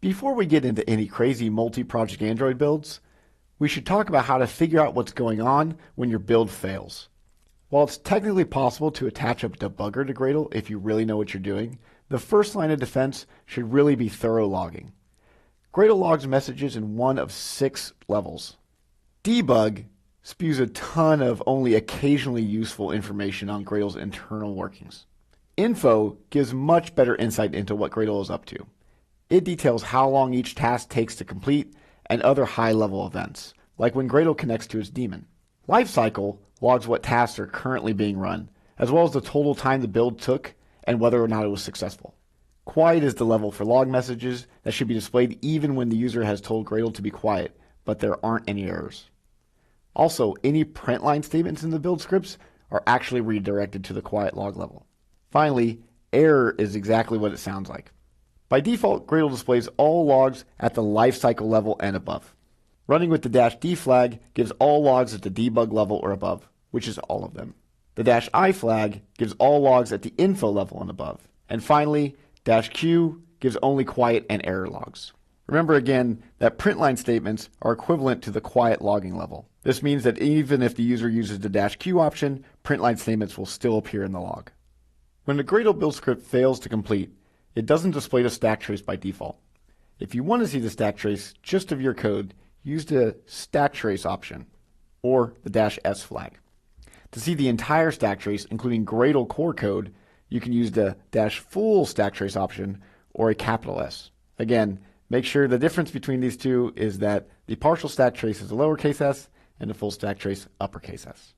Before we get into any crazy multi-project Android builds, we should talk about how to figure out what's going on when your build fails. While it's technically possible to attach a debugger to Gradle if you really know what you're doing, the first line of defense should really be thorough logging. Gradle logs messages in one of 6 levels. Debug spews a ton of only occasionally useful information on Gradle's internal workings. Info gives much better insight into what Gradle is up to. It details how long each task takes to complete and other high-level events, like when Gradle connects to its daemon. Lifecycle logs what tasks are currently being run, as well as the total time the build took and whether or not it was successful. Quiet is the level for log messages that should be displayed even when the user has told Gradle to be quiet, but there aren't any errors. Also, any print line statements in the build scripts are actually redirected to the quiet log level. Finally, error is exactly what it sounds like. By default, Gradle displays all logs at the lifecycle level and above. Running with the -d flag gives all logs at the debug level or above, which is all of them. The -i flag gives all logs at the info level and above. And finally, -q gives only quiet and error logs. Remember again that print line statements are equivalent to the quiet logging level. This means that even if the user uses the -q option, print line statements will still appear in the log. When the Gradle build script fails to complete, it doesn't display the stack trace by default. If you want to see the stack trace just of your code, use the stack trace option or the -s flag. To see the entire stack trace, including Gradle core code, you can use the -full stack trace option or a capital S. Again, make sure the difference between these two is that the partial stack trace is a lowercase s and the full stack trace uppercase s.